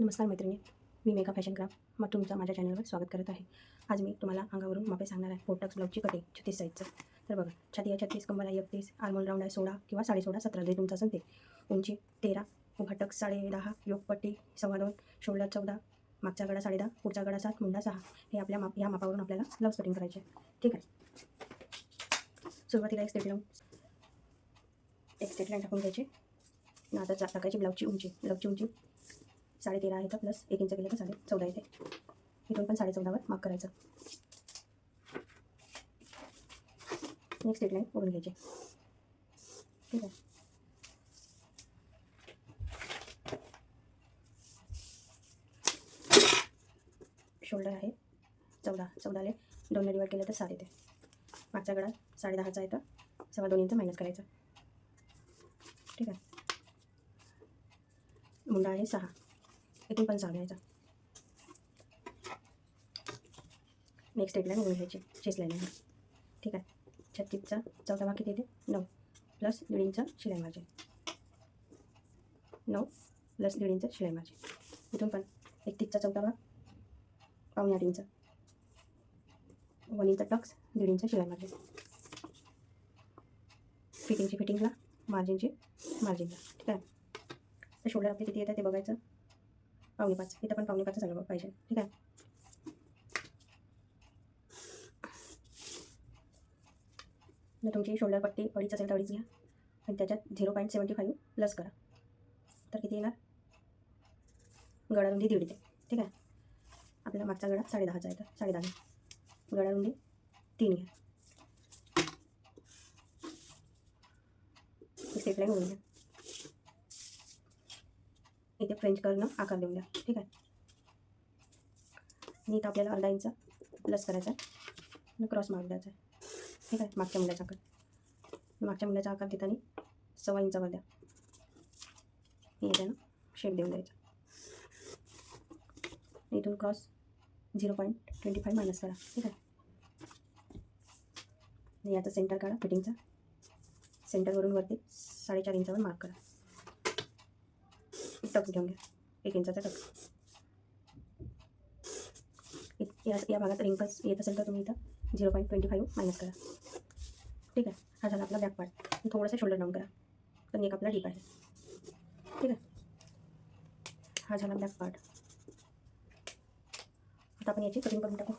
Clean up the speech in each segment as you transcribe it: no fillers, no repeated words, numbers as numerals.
नमस्कार मैत्रिणी, मी Megha fashion craft मग तुमचं माझ्या चॅनलवर स्वागत करत आहे. आज मी तुम्हाला अंगावरून मापे सांगणार आहे. पोटक्स ब्लाऊजची कटिंग 36 साईजचं. तर बघा, छाती आहे 36, कंबर आहे 31, आर्मोल राऊंड आहे 16 किंवा 16.5 17 जे तुमचं असेल ते. उंची 13, उभा टक्स 10.5, योगपट्टी 2.25, शोल्डर 14, मागचा गळा 10.5, पुढचा गळा 7, मुंडा 6. हे आपल्या या मापावरून आपल्याला ब्लाऊज कटिंग करायचे आहे. ठीक आहे. सुरुवातीला एक स्टेट लाईन टाकून घ्यायची. आता टाकायची ब्लाऊजची उंची. 13.5 आहे तर प्लस 1 इंच केलं तर 14.5 येते. इथून पण 14.5वर मार्क करायचं. नेक्स्ट स्ट्रेट लाईन ओढून घ्यायची. ठीक आहे. शोल्डर आहे 14 2ने डिवाइड केलं तर 7 येते. मागचा गळा 10.5चा आहे तर 2.25 इंच मायनस करायचं. ठीक आहे. मुंडा आहे 6, इथून पण 6 घ्यायचा. नेक्स्ट स्ट्रेट लाईन ओढून घ्यायची. चेस्ट लाईन आहे. ठीक आहे. 36चा चौथा भाग किती येते? 9 प्लस 1.5 इंच शिलाई मार्जिन. 9 प्लस 1.5 इंच शिलाई मार्जिन. इथून पण 31चा चौथा भाग 7.25 इंच, 1 इंच टक्स, 1.5 इंच शिलाई मार्जिन. फिटिंगला मार्जिनला. ठीक आहे. तर शोल्डर आपले किती येतं ते बघायचं. 5.25. इथं पण 5.25 झालं पाहिजे. ठीक आहे. जर तुमची शोल्डर पट्टी 2.5 असेल तर 2.5 घ्या आणि त्याच्यात 0.75 प्लस करा तर किती येणार? गळा रुंदी 1.5 येते. ठीक आहे. आपल्याला मागचा गळा 10.5चा आहे तर 10.5 घ्या. गळा रुंदी 3 घ्या. स्ट्रेट लाईन ओढून घ्या. इथे फ्रेंच कर्वनं आकार देऊन द्या. ठीक आहे. आणि इथं आपल्याला 1/2 इंच प्लस करायचा आहे आणि क्रॉस मार्क द्यायचा आहे. ठीक आहे. मागच्या मुंड्याचा आकार देताना 1.25 इंचावर द्या. याच्यानं शेप देऊन द्यायचा. इथून क्रॉस 0.25 मायनस करा. ठीक आहे. आणि याचा सेंटर काढा. फिटिंगचा सेंटरवरून वरती 4.5 इंचावर मार्क करा. टक्स घेऊन घ्या. 1 इंचाचा टक्स. या भागात रिंकल्स येत असेल तर तुम्ही इथं 0.25 मायनस करा. ठीक आहे. हा झाला आपला बॅक पार्ट. थोडासा शोल्डर डाऊन करा तर नेक आपला डीप आहे. ठीक आहे. हा झाला बॅक पार्ट. आता आपण याची कटिंग करून टाकू.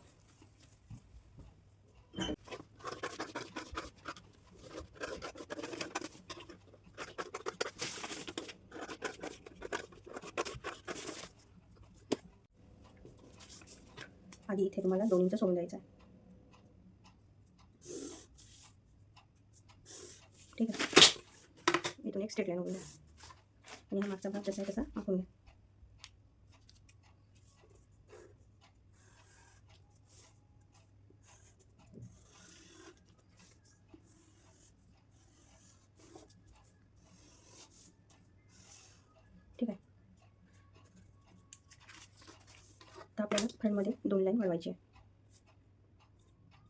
आधी इथे तुम्हाला 2 इंच सोडून द्यायचं आहे. ठीक आहे. इथून एक स्ट्रेट लाईन ओढून द्या आणि हा मागचा भाग जसा आहे तसा आखून घ्या. ठीक आहे. तर आपल्याला फ्रंटमध्ये 2 लाईन वाढवायची आहे.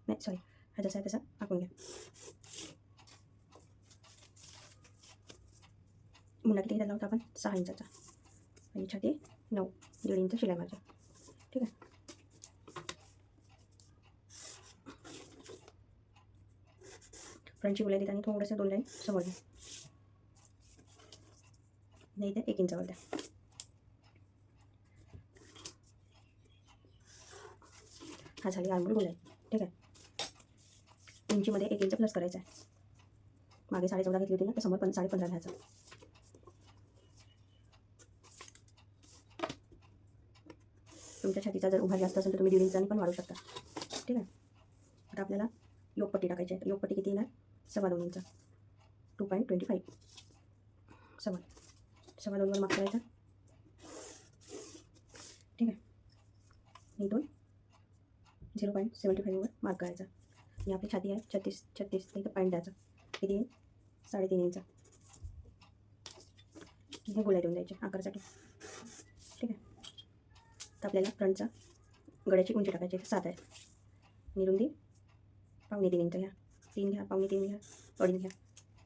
नाही सॉरी, हा जसा आहे तसा आखून घ्या. मुंडा किती घेतला होता आपण? 6 इंचाचा आणि छाती 9, 1.5 इंच शिलाई मार्जिन. ठीक आहे. फ्रंटची गोलाई देताना थोडंसं 2 लाईन समोर घ्या. नाही तर 1 इंचावर द्या. हा झाली आर्मोल गोलाई. ठीक आहे. उंचीमध्ये 1 इंच प्लस करायचा आहे. मागे 14.5 घेतली होती ना, तर समोर 15.5 घ्यायचा. तुमच्या छातीचा जर उभा जास्त असेल तर तुम्ही 1.5 इंचाने पण वाढवू शकता. ठीक आहे. आता आपल्याला योगपट्टी टाकायची आहे. योगपट्टी किती येणार? 2.25 इंच, 2.25. 2.25वर मार्क करायचा. ठीक आहे. इथून 0.75वर मार्क करायचा. आणि आपली छाती आहे 36 तर इथं पॉईंट द्यायचा. किती येईल? 3.5 इंच. हे गोळ्या देऊन द्यायचे आकारासाठी. ठीक आहे. तर आपल्याला फ्रंटचा गळ्याची उंची टाकायची 7 आहे आणि रुंदी 2.25 इंच घ्या. 3 घ्या, 2.25 घ्या, 2.5 घ्या.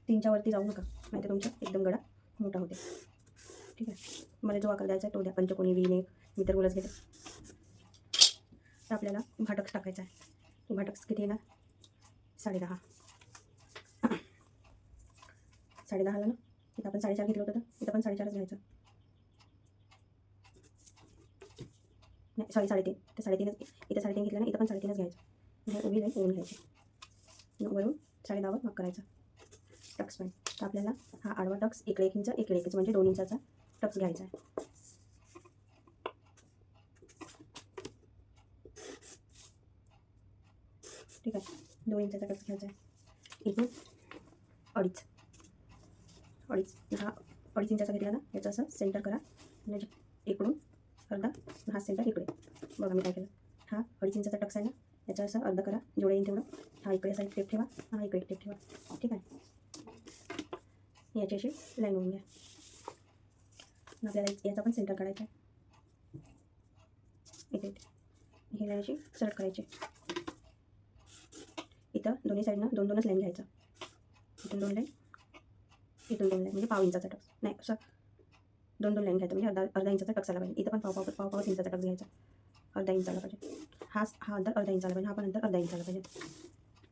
3च्या वरती जाऊ नका, नाहीतर तुमचा एकदम गळा मोठा होते. ठीक आहे. मला जो आकार द्यायचा आहे तो द्या, पंचकोनी, V-नेक, मी तर गोलच घेते. तर आपल्याला उभा टक्स टाकायचा आहे. उभा टक्स किती येणार? 10.5. 10.5 आला ना. इथं आपण 4.5 घेतलं होतं, तर इथं पण 4.5च घ्यायचं. नाही सॉरी 3.5. तर 3.5च इथं 3.5 घेतलं ना, इथं पण 3.5च घ्यायचं. हे उभी लाईन ओढून घ्यायची. वरून 10.5वर मार्क करायचा टक्स पॉईंट. तर आपल्याला हा आडवा टक्स इकडे 1 इंच इकडे 1 इंच म्हणजे 2 इंचाचा टक्स घ्यायचा आहे. ठीक आहे. 2 इंचाचा टक्स घ्यायचा आहे. इथून 2.5 हा 2.5 इंचाचा घेतला ना, याचं असं सेंटर करा. म्हणजे इकडून अर्धा, हा सेंटर इकडे. बघा मी काय केलं. हा 2.5 इंचाचा टक्स आहे ना, याचं असं अर्धा करा, जेवढं येईल तेवढं. हा इकडे असा एक टेप ठेवा, हा इकडे एक टेप ठेवा. ठीक आहे. याची अशी लाईन होऊन घ्या. आपल्याला याचा पण सेंटर काढायचा आहे. इथे ही लाईन अशी सरळ करायची. इथं दोन्ही साईडनं 2-2च लाईन घ्यायचं. इथून 2 लाईन, इथून 2 लाईन, म्हणजे पाव इंचाचा टक्स. नाही असं 2-2 लाईन घ्यायचं, म्हणजे अर्धा इंचाचा टक्स आला पाहिजे. इथं पण पाव इंचाचा टक्स घ्यायचा. अर्धा इंच आला पाहिजे. हा अंतर अर्धा इंच आला पाहिजे, हा पण अंतर अर्धा इंच आला पाहिजे.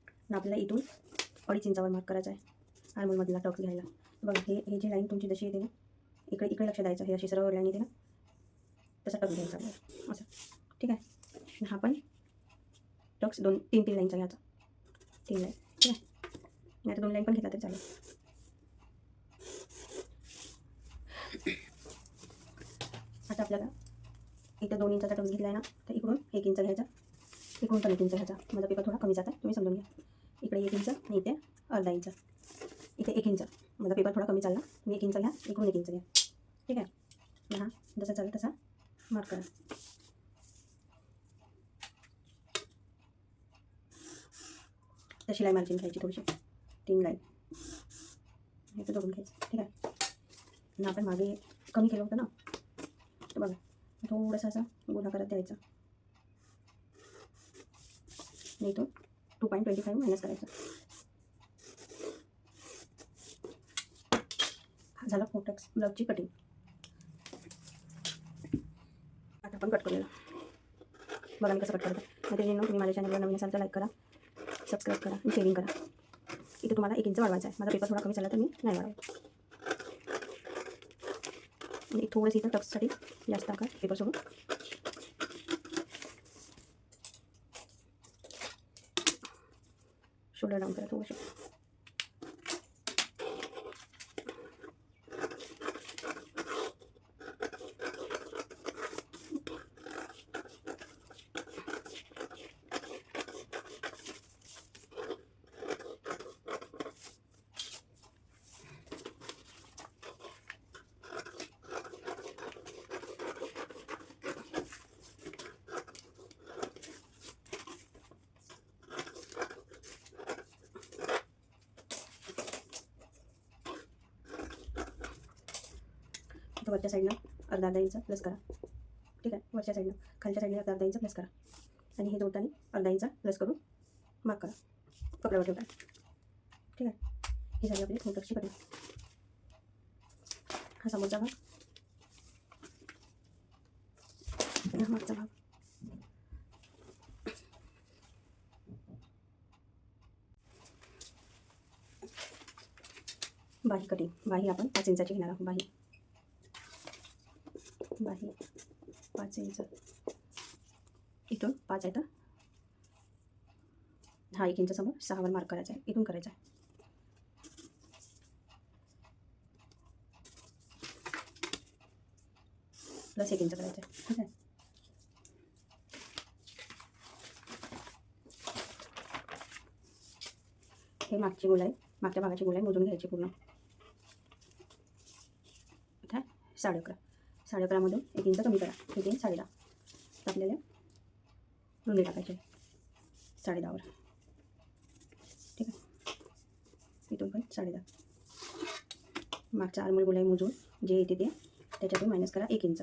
आणि आपल्याला इथून 2.5 इंचावर मार्क करायचा आहे आर्मोलमधला टक्स घ्यायला. बघा हे जी लाईन तुमची जशी येते ना, इकडे लक्ष द्यायचं. हे अशी सरळ लाईन येते ना, तसा टक्स घ्यायचा असं. ठीक आहे. हा पण टक्स 3 लाईनचा घ्यायचा. 3 लाईन. ठीक आहे. नाही तर 2 लाईन पण घेतला तरी चालेल. आता आपल्याला इथं 2 इंचाचा टक्स घेतला आहे ना, तर इकडून 1 इंच घ्यायचा, इकडून पण 1 इंच घ्यायचा. माझा पेपर थोडा कमी जात आहे, तुम्ही समजून घ्या. इकडे 1 इंच आणि इथे अर्धा इंच. इथे 1 इंच. माझा पेपर थोडा कमी चालला, तुम्ही 1 इंच घ्या, इकडून 1 इंच घ्या. ठीक आहे. हा जसा चालेल तसा मार्क करा. तशी लाईन मार्जिन घ्यायची थोडीशी, 3 लाईन इथं जोडून घ्यायचं. ठीक आहे. आणि आपण मागे कमी केलं होतं ना, तर बघा थोडंसं असं गोलाकारात द्यायचं. आणि इथून 2.25 मायनस करायचं. झालं फोटक्स ब्लाउजची कटिंग. आता आपण कट करूया. बघा मी कसं कट करतो. मैत्रिणींनो, तुम्ही माझ्या चॅनलवर नवीन असाल तर लाईक करा, सबस्क्राईब करा आणि शेअरिंग करा. इथे तुम्हाला 1 इंच वाढवायचा आहे. माझा पेपर थोडा कमी झाला तर मी नाही वाढवत. आणि थोडंसं इथं टक्ससाठी जास्त आकार पेपर सोडून शोल्डर डाऊन करा थोडंसं. तर वरच्या साईडनं अर्धा इंच प्लस करा. ठीक आहे. वरच्या साईडनं, खालच्या साईडने अर्धा इंच प्लस करा. आणि हे जोडताना अर्धा इंच प्लस करून मार्क करा कपड्यावर ठेवता. ठीक आहे. ही झाली आपली फोटक्सची कटिंग. हा समोरचा भाग, हा मागचा भाग. बाही कटिंग. बाही आपण 5 इंचाची घेणार आहोत. बाही 5 इंच. इथून 5 आहे तर हा 1 इंच समोर 6वर मार्क करायचा आहे. इथून करायचा आहे. प्लस 1 इंच करायचं आहे. ठीक आहे. हे मागची गोलाई, मागच्या भागाची गोलाई मोजून घ्यायची पूर्ण. ठीक आहे. 11.5. 11.5मधून 1 इंच कमी करा. इथे 10.5. तर आपल्याला रुंदी टाकायची 10.5वर. ठीक आहे. इथून पण 10.5. मागचा आर्मोल गोलाई मोजून जे येते ते त्याच्यातून मायनस करा 1 इंच.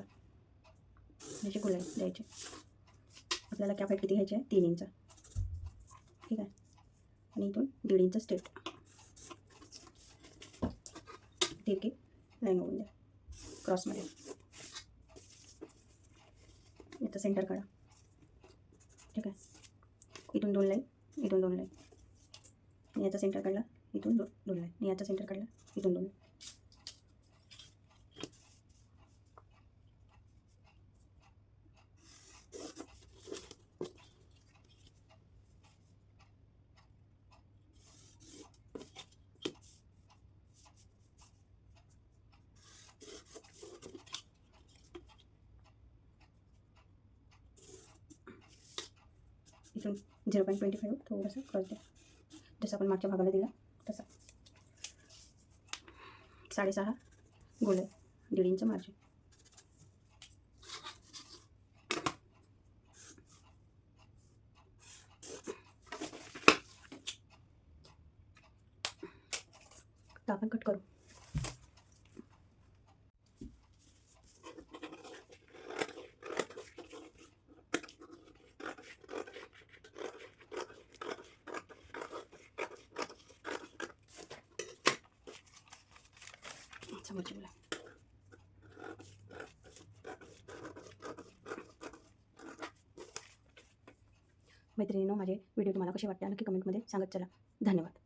अशी गोलाई द्यायची. आपल्याला कॅप हाईट किती घ्यायची आहे? 3 इंच. ठीक आहे. आणि इथून 1.5 इंच स्ट्रेट तिरकी लाईन होऊन द्या. क्रॉसमध्ये. याचं सेंटर काढा. ठीक आहे. इथून 2 लाईन, इथून 2 लाईन. याचा सेंटर काढला, इथून 2 लाईन. याचा सेंटर काढला, इथून 2 लाईन. इथून 0.25 थोडंसं क्रॉस द्या, जसं आपण मागच्या भागाला दिला तसा. 6.5 गोल आहे, 1.5 इंच मार्जिन. तर आपण कट करू. समोरची बोला. मैत्रिणींनो, माझे व्हिडिओ तुम्हाला कसे वाटते नक्की कमेंटमध्ये सांगत चला. धन्यवाद.